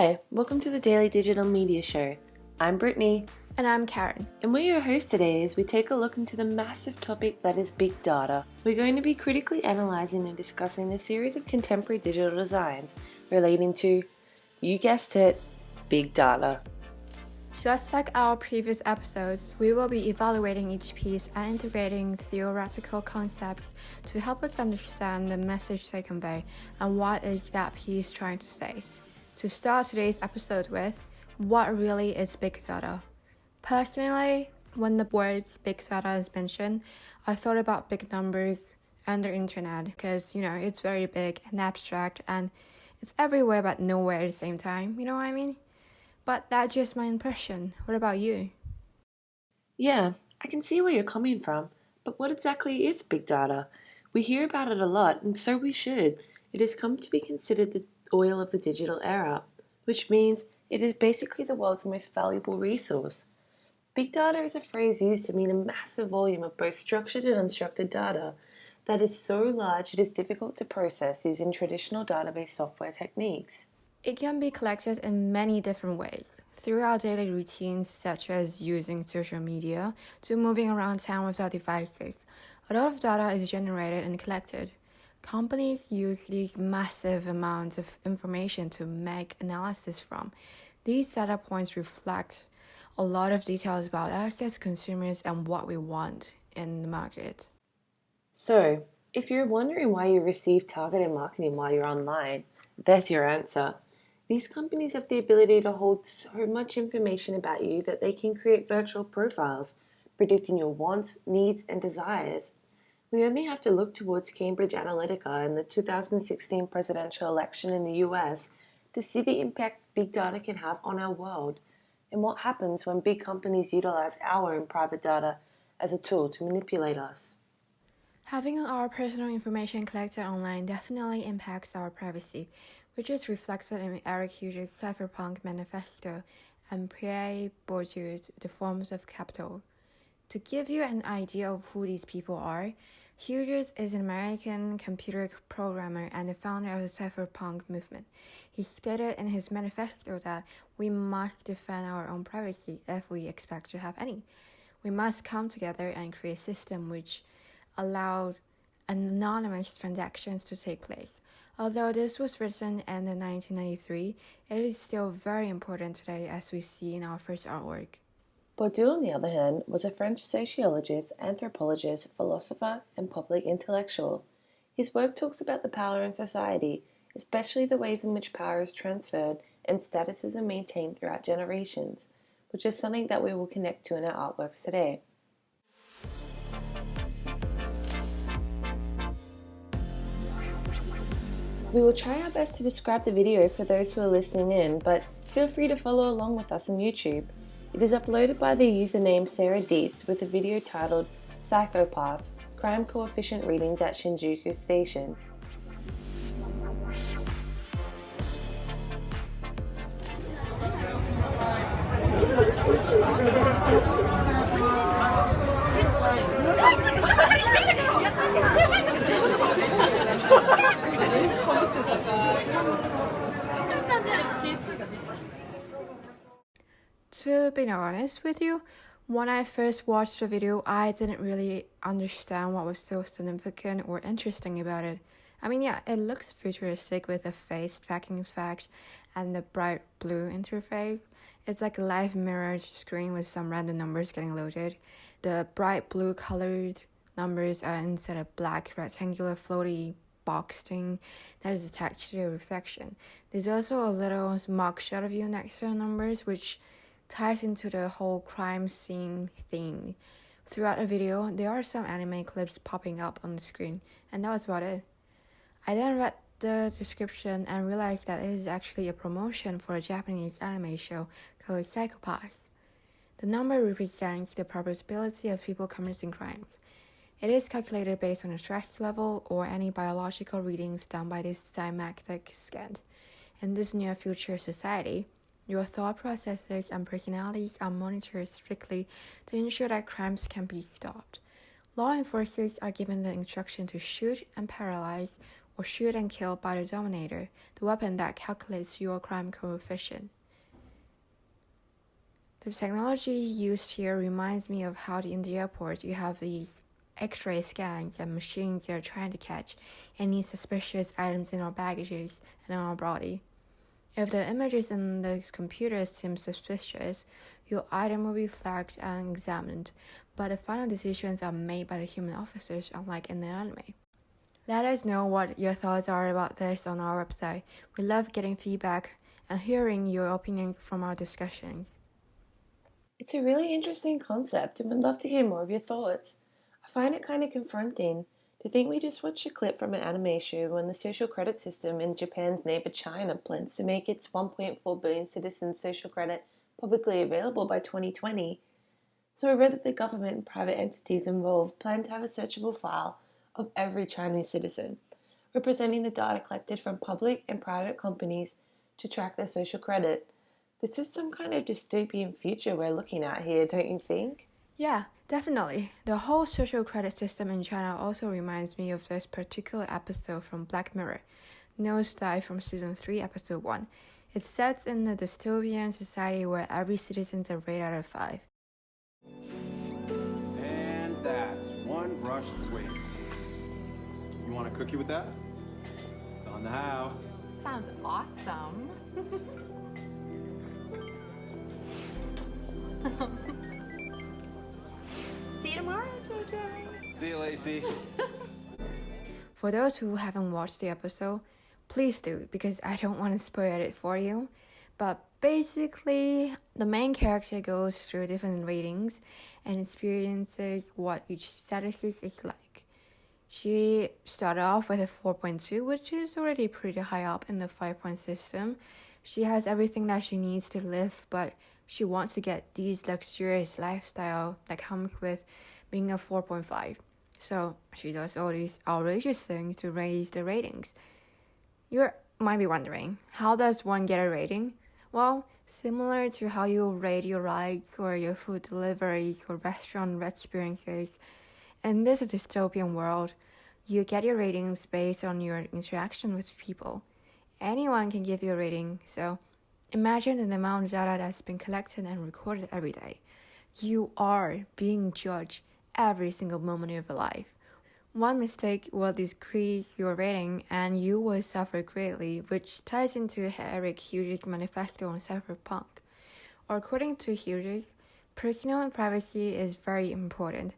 Hi, welcome to the Daily Digital Media Show. I'm Brittany. And I'm Karen. And we're your hosts today as we take a look into the massive topic that is big data. We're going to be critically analysing and discussing a series of contemporary digital designs relating to, you guessed it, big data. Just like our previous episodes, we will be evaluating each piece and integrating theoretical concepts to help us understand the message they convey and what is that piece trying to say. To start today's episode with, what really is big data? Personally, when the words big data is mentioned, I thought about big numbers and the internet because, it's very big and abstract and it's everywhere but nowhere at the same time, you know what I mean? But that's just my impression. What about you? Yeah, I can see where you're coming from, but what exactly is big data? We hear about it a lot, and so we should. It has come to be considered the oil of the digital era, which means it is basically the world's most valuable resource. Big data is a phrase used to mean a massive volume of both structured and unstructured data that is so large it is difficult to process using traditional database software techniques. It can be collected in many different ways, through our daily routines such as using social media to moving around town with our devices. A lot of data is generated and collected. Companies use these massive amounts of information to make analysis from. These data points reflect a lot of details about us as consumers and what we want in the market. So, if you're wondering why you receive targeted marketing while you're online, there's your answer. These companies have the ability to hold so much information about you that they can create virtual profiles, predicting your wants, needs, and desires. We only have to look towards Cambridge Analytica and the 2016 presidential election in the US to see the impact big data can have on our world and what happens when big companies utilize our own private data as a tool to manipulate us. Having our personal information collected online definitely impacts our privacy, which is reflected in Eric Hughes' Cypherpunk Manifesto and Pierre Bourdieu's The Forms of Capital. To give you an idea of who these people are, Hughes is an American computer programmer and the founder of the cypherpunk movement. He stated in his manifesto that we must defend our own privacy if we expect to have any. We must come together and create a system which allowed anonymous transactions to take place. Although this was written in 1993, it is still very important today as we see in our first artwork. Bourdieu, on the other hand, was a French sociologist, anthropologist, philosopher, and public intellectual. His work talks about the power in society, especially the ways in which power is transferred and statuses are maintained throughout generations, which is something that we will connect to in our artworks today. We will try our best to describe the video for those who are listening in, but feel free to follow along with us on YouTube. It is uploaded by the username Sarah Deese with a video titled Psychopaths, Crime Coefficient Readings at Shinjuku Station. To be honest with you, when I first watched the video, I didn't really understand what was so significant or interesting about it. It looks futuristic with a face tracking effect and the bright blue interface. It's like a live mirrored screen with some random numbers getting loaded. The bright blue colored numbers are instead of black rectangular floaty box thing that is attached to the reflection. There's also a little mock shot of you next to the numbers, which ties into the whole crime scene theme. Throughout the video, there are some anime clips popping up on the screen, and that was about it. I then read the description and realized that it is actually a promotion for a Japanese anime show called Psychopaths. The number represents the probability of people committing crimes. It is calculated based on the stress level or any biological readings done by this cymactic scan. In this near future society, your thought processes and personalities are monitored strictly to ensure that crimes can be stopped. Law enforcers are given the instruction to shoot and paralyze or shoot and kill by the Dominator, the weapon that calculates your crime coefficient. The technology used here reminds me of how in the airport you have these X-ray scans and machines that are trying to catch any suspicious items in our baggages and on our body. If the images in the computer seem suspicious, your item will be flagged and examined, but the final decisions are made by the human officers, unlike in the anime. Let us know what your thoughts are about this on our website. We love getting feedback and hearing your opinions from our discussions. It's a really interesting concept, and we'd love to hear more of your thoughts. I find it kind of confronting to think we just watched a clip from an anime show when the social credit system in Japan's neighbor China plans to make its 1.4 billion citizens' social credit publicly available by 2020. So I read that the government and private entities involved plan to have a searchable file of every Chinese citizen, representing the data collected from public and private companies to track their social credit. This is some kind of dystopian future we're looking at here, don't you think? Yeah, definitely. The whole social credit system in China also reminds me of this particular episode from Black Mirror, Nosedive from Season 3, Episode 1. It sets in a dystopian society where every citizen is a rate out of 5. And that's one brushed swing. You want a cookie with that? It's on the house. Sounds awesome. See you tomorrow, JJ. See you, Lacey. For those who haven't watched the episode, please do, because I don't want to spoil it for you. But basically, the main character goes through different ratings and experiences what each status is like. She started off with a 4.2, which is already pretty high up in the 5-point system. She has everything that she needs to live, but she wants to get these luxurious lifestyle that comes with being a 4.5. So she does all these outrageous things to raise the ratings. You might be wondering, how does one get a rating? Well, similar to how you rate your rides or your food deliveries or restaurant experiences, in this dystopian world, you get your ratings based on your interaction with people. Anyone can give you a rating, so imagine the amount of data that's been collected and recorded every day. You are being judged every single moment of your life. One mistake will decrease your rating and you will suffer greatly, which ties into Eric Hughes' manifesto on cyberpunk. According to Hughes, personal privacy is very important.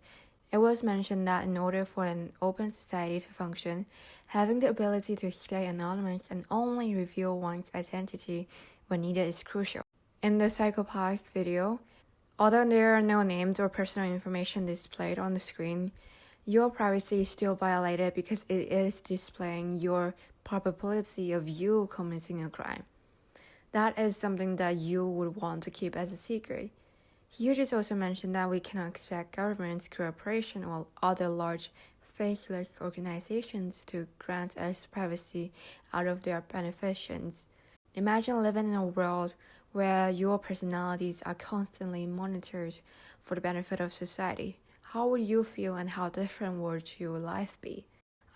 It was mentioned that in order for an open society to function, having the ability to stay anonymous and only reveal one's identity when needed is crucial. In the Psychopath video, although there are no names or personal information displayed on the screen, your privacy is still violated because it is displaying your probability of you committing a crime. That is something that you would want to keep as a secret. Hughes also mentioned that we cannot expect governments, corporations, or other large faceless organizations to grant us privacy out of their beneficence. Imagine living in a world where your personalities are constantly monitored for the benefit of society. How would you feel and how different would your life be?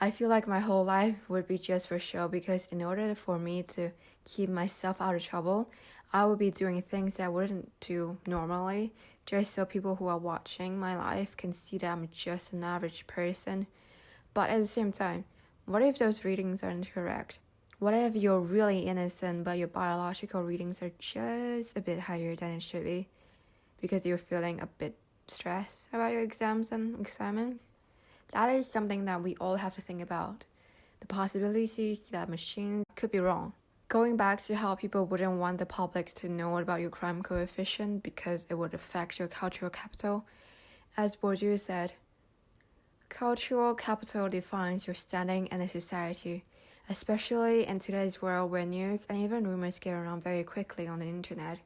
I feel like my whole life would be just for show because in order for me to keep myself out of trouble, I would be doing things that I wouldn't do normally, just so people who are watching my life can see that I'm just an average person. But at the same time, what if those readings are incorrect? What if you're really innocent but your biological readings are just a bit higher than it should be because you're feeling a bit stressed about your exams and assignments? That is something that we all have to think about. The possibilities that machines could be wrong. Going back to how people wouldn't want the public to know about your crime coefficient because it would affect your cultural capital. As Bourdieu said, cultural capital defines your standing in a society, especially in today's world where news and even rumors get around very quickly on the internet.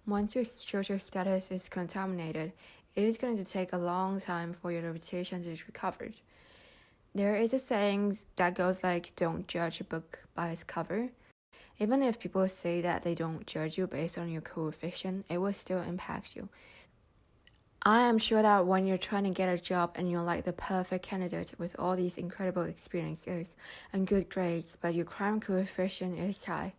Once your social status is contaminated, it is going to take a long time for your reputation to be recovered. There is a saying that goes like, don't judge a book by its cover. Even if people say that they don't judge you based on your coefficient, it will still impact you. I am sure that when you're trying to get a job and you're like the perfect candidate with all these incredible experiences and good grades, but your crime coefficient is high,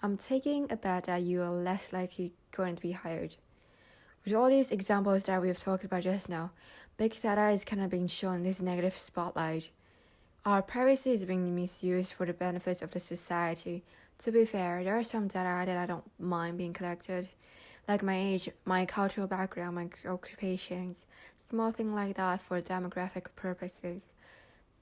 I'm taking a bet that you are less likely going to be hired. With all these examples that we've talked about just now, big data is kind of being shown this negative spotlight. Our privacy is being misused for the benefits of the society. To be fair, there are some data that I don't mind being collected, like my age, my cultural background, my occupations, small things like that for demographic purposes.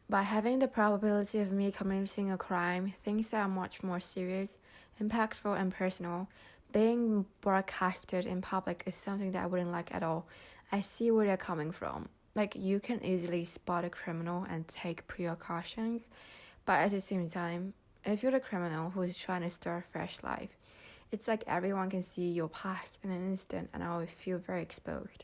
By having the probability of me committing a crime, things that are much more serious, impactful, and personal, being broadcasted in public is something that I wouldn't like at all. I see where they're coming from. Like, you can easily spot a criminal and take precautions, but at the same time, if you're the criminal who's trying to start a fresh life, it's like everyone can see your past in an instant, and I would feel very exposed.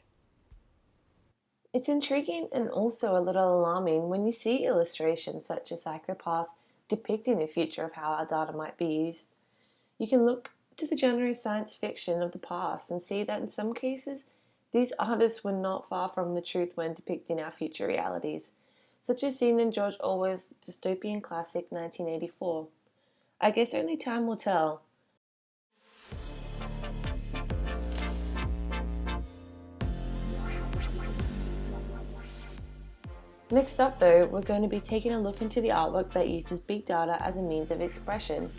It's intriguing and also a little alarming when you see illustrations such as Psychopaths depicting the future of how our data might be used. You can look to the genre science fiction of the past and see that in some cases, these artists were not far from the truth when depicting our future realities, such as seen in George Orwell's dystopian classic 1984. I guess only time will tell. Next up though, we're going to be taking a look into the artwork that uses big data as a means of expression.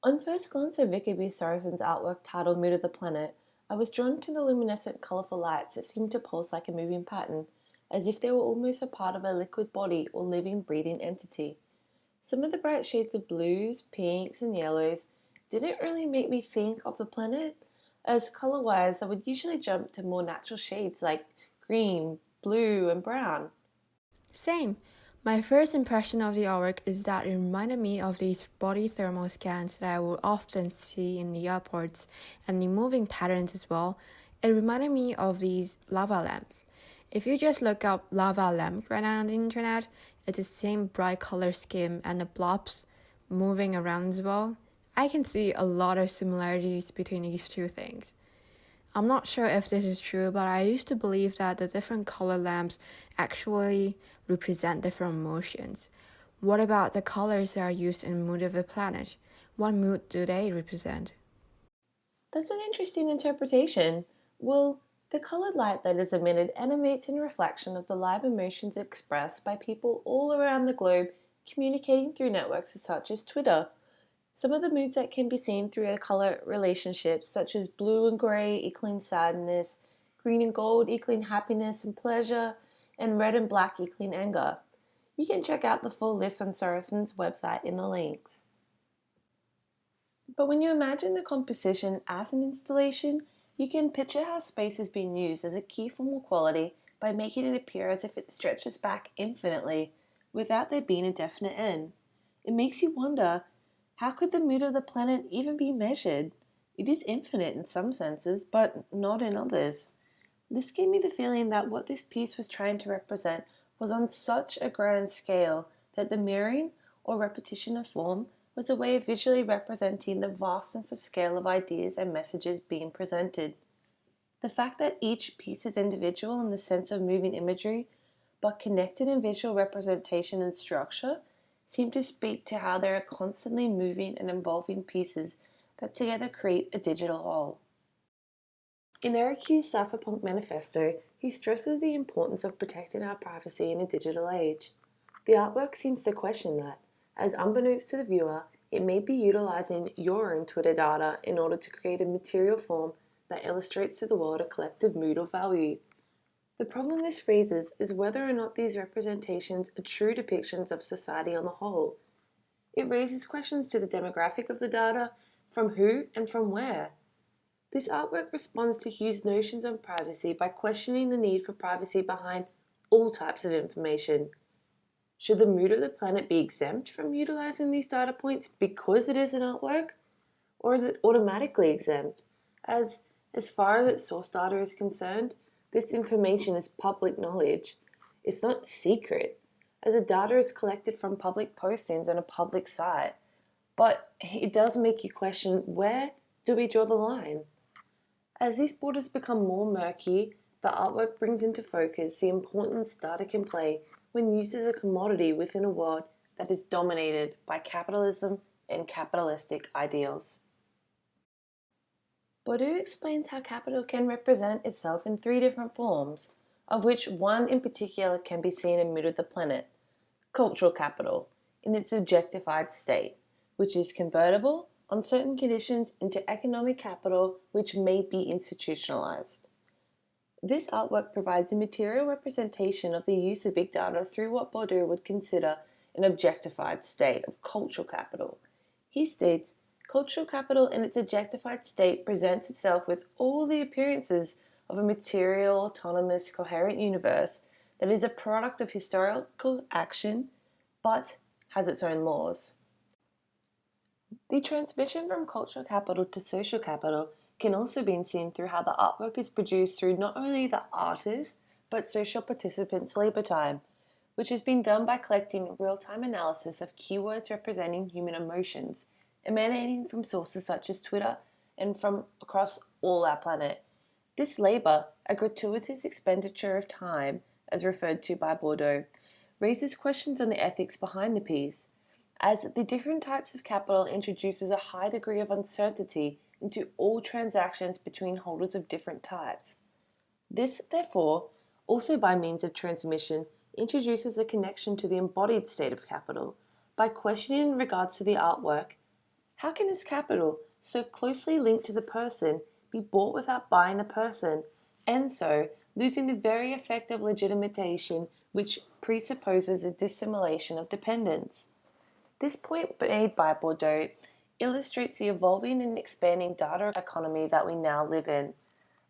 On first glance of Vicky B. Sorensen's artwork titled Mood of the Planet, I was drawn to the luminescent, colourful lights that seemed to pulse like a moving pattern, as if they were almost a part of a liquid body or living, breathing entity. Some of the bright shades of blues, pinks, and yellows didn't really make me think of the planet, as colour-wise I would usually jump to more natural shades like green, blue, and brown. Same. My first impression of the artwork is that it reminded me of these body thermal scans that I would often see in the airports and the moving patterns as well. It reminded me of these lava lamps. If you just look up lava lamps right now on the internet, it's the same bright color scheme and the blobs moving around as well. I can see a lot of similarities between these two things. I'm not sure if this is true, but I used to believe that the different color lamps actually represent different emotions. What about the colors that are used in Mood of the Planet? What mood do they represent? That's an interesting interpretation. Well, the coloured light that is emitted animates in reflection of the live emotions expressed by people all around the globe communicating through networks such as Twitter. Some of the moods that can be seen through colour relationships, such as blue and grey equaling sadness, green and gold equaling happiness and pleasure, and red and black equaling anger. You can check out the full list on Sorensen's website in the links. But when you imagine the composition as an installation, you can picture how space is being used as a key formal quality by making it appear as if it stretches back infinitely, without there being a definite end. It makes you wonder, how could the mood of the planet even be measured? It is infinite in some senses, but not in others. This gave me the feeling that what this piece was trying to represent was on such a grand scale that the mirroring or repetition of form was a way of visually representing the vastness of scale of ideas and messages being presented. The fact that each piece is individual in the sense of moving imagery, but connected in visual representation and structure, seem to speak to how there are constantly moving and evolving pieces that together create a digital whole. In Eric Hughes' Cypherpunk Manifesto, he stresses the importance of protecting our privacy in a digital age. The artwork seems to question that, as unbeknownst to the viewer, it may be utilizing your own Twitter data in order to create a material form that illustrates to the world a collective mood or value. The problem this raises is whether or not these representations are true depictions of society on the whole. It raises questions to the demographic of the data, from who and from where. This artwork responds to Hughes' notions on privacy by questioning the need for privacy behind all types of information. Should the mood of the planet be exempt from utilizing these data points because it is an artwork? Or is it automatically exempt? As far as its source data is concerned, this information is public knowledge. It's not secret, as the data is collected from public postings on a public site. But it does make you question, where do we draw the line? As these borders become more murky, the artwork brings into focus the importance data can play when used as a commodity within a world that is dominated by capitalism and capitalistic ideals. Bourdieu explains how capital can represent itself in 3 different forms, of which one in particular can be seen in Mood of the Planet: cultural capital, in its objectified state, which is convertible on certain conditions into economic capital which may be institutionalized. This artwork provides a material representation of the use of big data through what Bourdieu would consider an objectified state of cultural capital. He states, cultural capital in its objectified state presents itself with all the appearances of a material, autonomous, coherent universe that is a product of historical action, but has its own laws. The transmission from cultural capital to social capital can also be seen through how the artwork is produced through not only the artist, but social participants' labor time, which has been done by collecting real-time analysis of keywords representing human emotions, emanating from sources such as Twitter and from across all our planet. This labor, a gratuitous expenditure of time, as referred to by Bourdieu, raises questions on the ethics behind the piece, as the different types of capital introduces a high degree of uncertainty into all transactions between holders of different types. This, therefore, also by means of transmission, introduces a connection to the embodied state of capital. By questioning in regards to the artwork, how can this capital, so closely linked to the person, be bought without buying the person, and so losing the very effect of legitimation which presupposes a dissimulation of dependence? This point made by Bourdieu illustrates the evolving and expanding data economy that we now live in,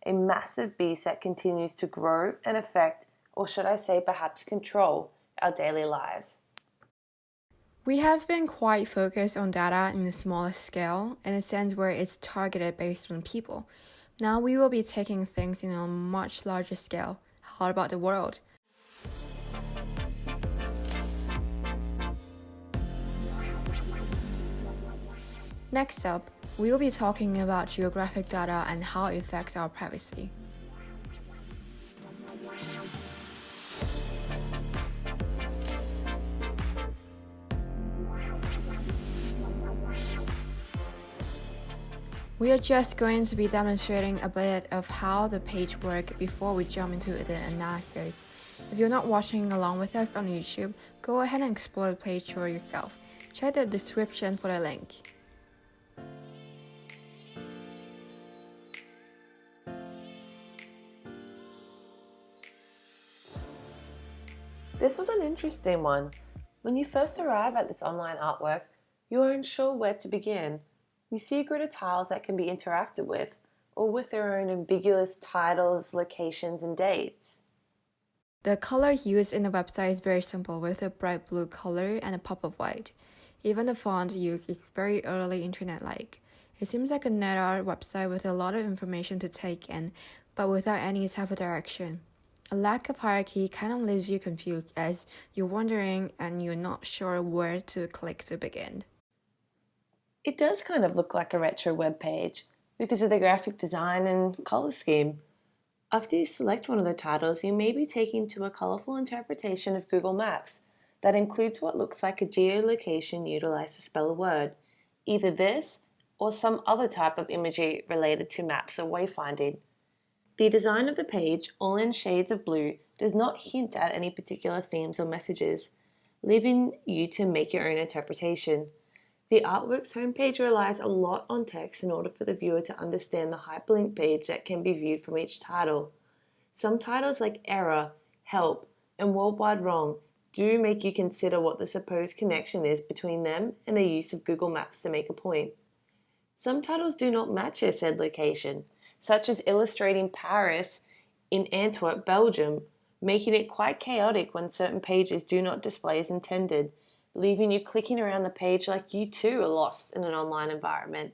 a massive beast that continues to grow and affect, or should I say perhaps control, our daily lives. We have been quite focused on data in a smaller scale, in a sense where it's targeted based on people. Now we will be taking things in a much larger scale. How about the world? Next up, we will be talking about geographic data and how it affects our privacy. We are just going to be demonstrating a bit of how the page works before we jump into the analysis. If you're not watching along with us on YouTube, go ahead and explore the page for yourself. Check the description for the link. This was an interesting one. When you first arrive at this online artwork, you are unsure where to begin. You see a grid of tiles that can be interacted with, or with their own ambiguous titles, locations, and dates. The color used in the website is very simple, with a bright blue color and a pop of white. Even the font used is very early internet-like. It seems like a net art website with a lot of information to take in, but without any type of direction. A lack of hierarchy kind of leaves you confused as you're wondering and you're not sure where to click to begin. It does kind of look like a retro web page because of the graphic design and color scheme. After you select one of the titles, you may be taken to a colorful interpretation of Google Maps that includes what looks like a geolocation utilized to spell a word, either this or some other type of imagery related to maps or wayfinding. The design of the page, all in shades of blue, does not hint at any particular themes or messages, leaving you to make your own interpretation. The artwork's homepage relies a lot on text in order for the viewer to understand the hyperlink page that can be viewed from each title. Some titles like Error, Help, and Worldwide Wrong do make you consider what the supposed connection is between them and the use of Google Maps to make a point. Some titles do not match their said location, such as illustrating Paris in Antwerp, Belgium, making it quite chaotic when certain pages do not display as intended, leaving you clicking around the page like you too are lost in an online environment.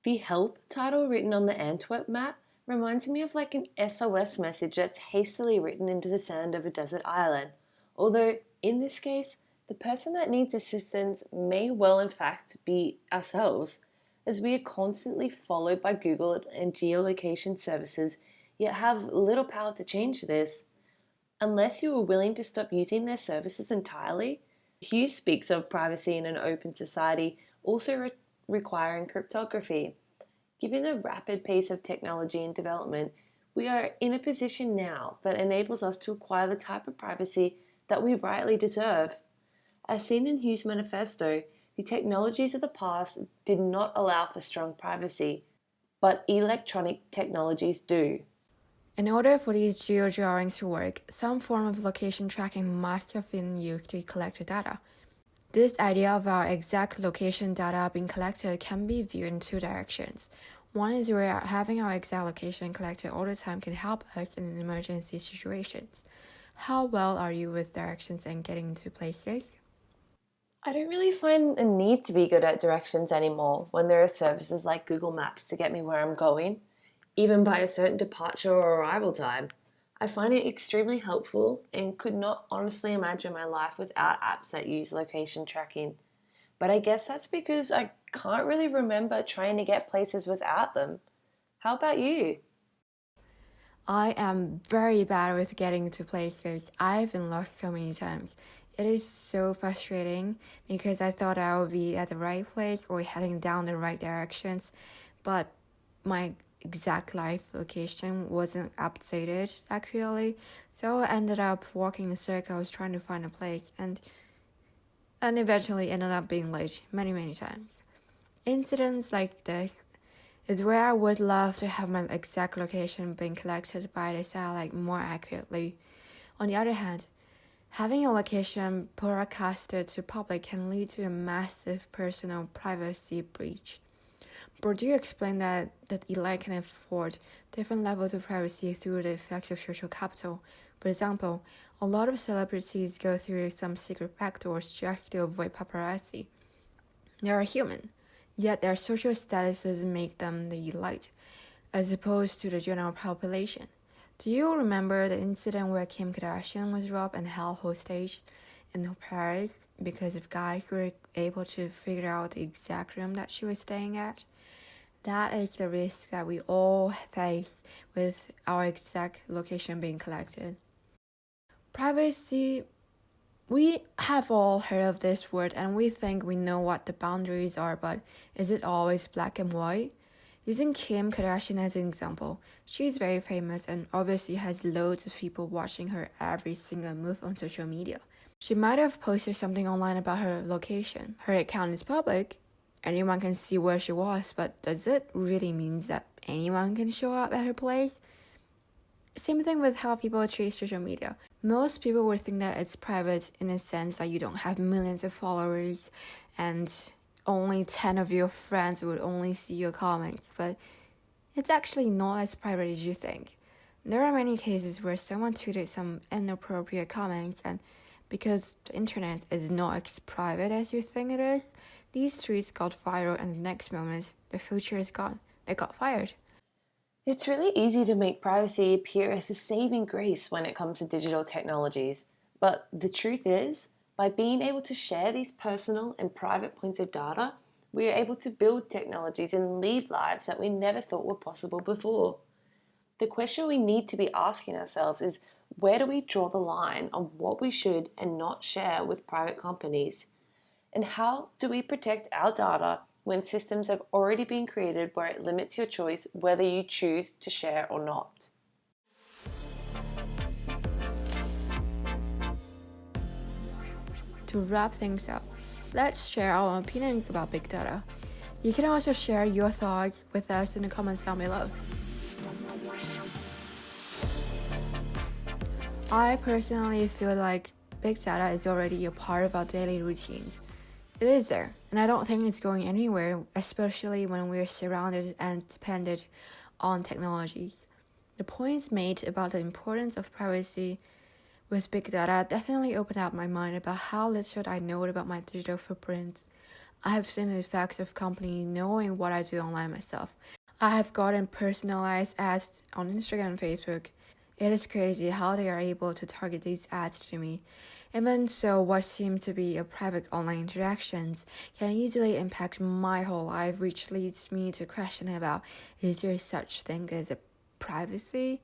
The Help title written on the Antwerp map reminds me of like an SOS message that's hastily written into the sand of a desert island, although in this case, the person that needs assistance may well in fact be ourselves, as we are constantly followed by Google and geolocation services, yet have little power to change this. Unless you are willing to stop using their services entirely. Hughes speaks of privacy in an open society also requiring cryptography. Given the rapid pace of technology and development, we are in a position now that enables us to acquire the type of privacy that we rightly deserve. As seen in Hughes' manifesto, the technologies of the past did not allow for strong privacy, but electronic technologies do. In order for these geo-drawings to work, some form of location tracking must have been used to collect the data. This idea of our exact location data being collected can be viewed in two directions. One is where having our exact location collected all the time can help us in emergency situations. How well are you with directions and getting to places? I don't really find a need to be good at directions anymore when there are services like Google Maps to get me where I'm going, even by a certain departure or arrival time. I find it extremely helpful and could not honestly imagine my life without apps that use location tracking. But I guess that's because I can't really remember trying to get places without them. How about you? I am very bad with getting to places. I've been lost so many times. It is so frustrating because I thought I would be at the right place or heading down the right directions, but my exact live location wasn't updated accurately, so I ended up walking in circles trying to find a place and eventually ended up being late many times. Incidents like this is where I would love to have my exact location being collected by the satellite more accurately. On the other hand, having your location broadcasted to public can lead to a massive personal privacy breach. Bourdieu explained that elite can afford different levels of privacy through the effects of social capital. For example, a lot of celebrities go through some secret backdoors just to avoid paparazzi. They are human, yet their social statuses make them the elite, as opposed to the general population. Do you remember the incident where Kim Kardashian was robbed and held hostage in Paris because of guys who were able to figure out the exact room that she was staying at? That is the risk that we all face with our exact location being collected. Privacy, we have all heard of this word and we think we know what the boundaries are, but is it always black and white? Using Kim Kardashian as an example, she's very famous and obviously has loads of people watching her every single move on social media. She might have posted something online about her location. Her account is public. Anyone can see where she was, but does it really mean that anyone can show up at her place? Same thing with how people treat social media. Most people would think that it's private in the sense that you don't have millions of followers and only 10 of your friends would only see your comments, but it's actually not as private as you think. There are many cases where someone tweeted some inappropriate comments, and because the internet is not as private as you think it is, these tweets got viral and the next moment, the future is gone. They got fired. It's really easy to make privacy appear as a saving grace when it comes to digital technologies, but the truth is, by being able to share these personal and private points of data, we are able to build technologies and lead lives that we never thought were possible before. The question we need to be asking ourselves is, where do we draw the line on what we should and not share with private companies? And how do we protect our data when systems have already been created where it limits your choice whether you choose to share or not? To wrap things up, let's share our opinions about big data. You can also share your thoughts with us in the comments down below. I personally feel like big data is already a part of our daily routines. It is there, and I don't think it's going anywhere, especially when we're surrounded and dependent on technologies. The points made about the importance of privacy with big data definitely opened up my mind about how little I know about my digital footprint. I have seen the effects of companies knowing what I do online myself. I have gotten personalized ads on Instagram and Facebook. It is crazy how they are able to target these ads to me. Even so, what seem to be a private online interactions can easily impact my whole life, which leads me to question about, is there such thing as a privacy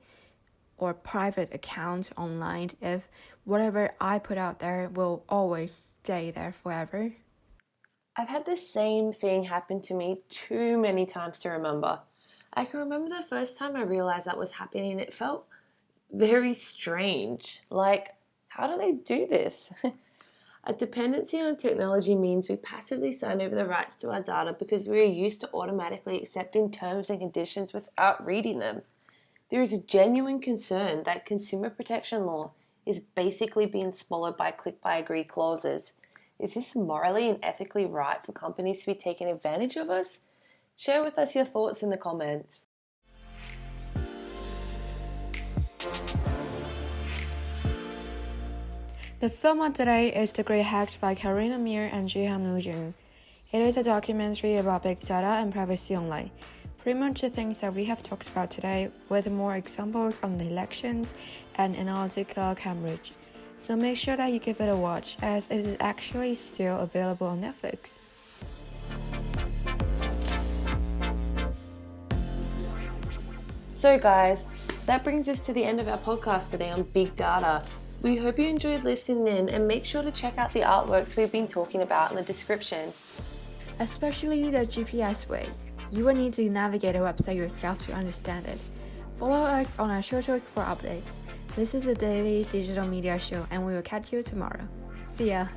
or private account online if whatever I put out there will always stay there forever? I've had the same thing happen to me too many times to remember. I can remember the first time I realized that was happening, it felt very strange. Like, how do they do this? A dependency on technology means we passively sign over the rights to our data because we are used to automatically accepting terms and conditions without reading them. There is a genuine concern that consumer protection law is basically being swallowed by click-by-agree clauses. Is this morally and ethically right for companies to be taking advantage of us? Share with us your thoughts in the comments. The film on today is The Great Hack by Karina Mir and Jihan Nugent. It is a documentary about big data and privacy online. Pretty much the things that we have talked about today, with more examples on the elections and Analytica Cambridge. So make sure that you give it a watch, as it is actually still available on Netflix. So guys, that brings us to the end of our podcast today on big data. We hope you enjoyed listening in, and make sure to check out the artworks we've been talking about in the description. Especially the GPS ways. You will need to navigate a website yourself to understand it. Follow us on our socials for updates. This is a daily digital media show, and we will catch you tomorrow. See ya!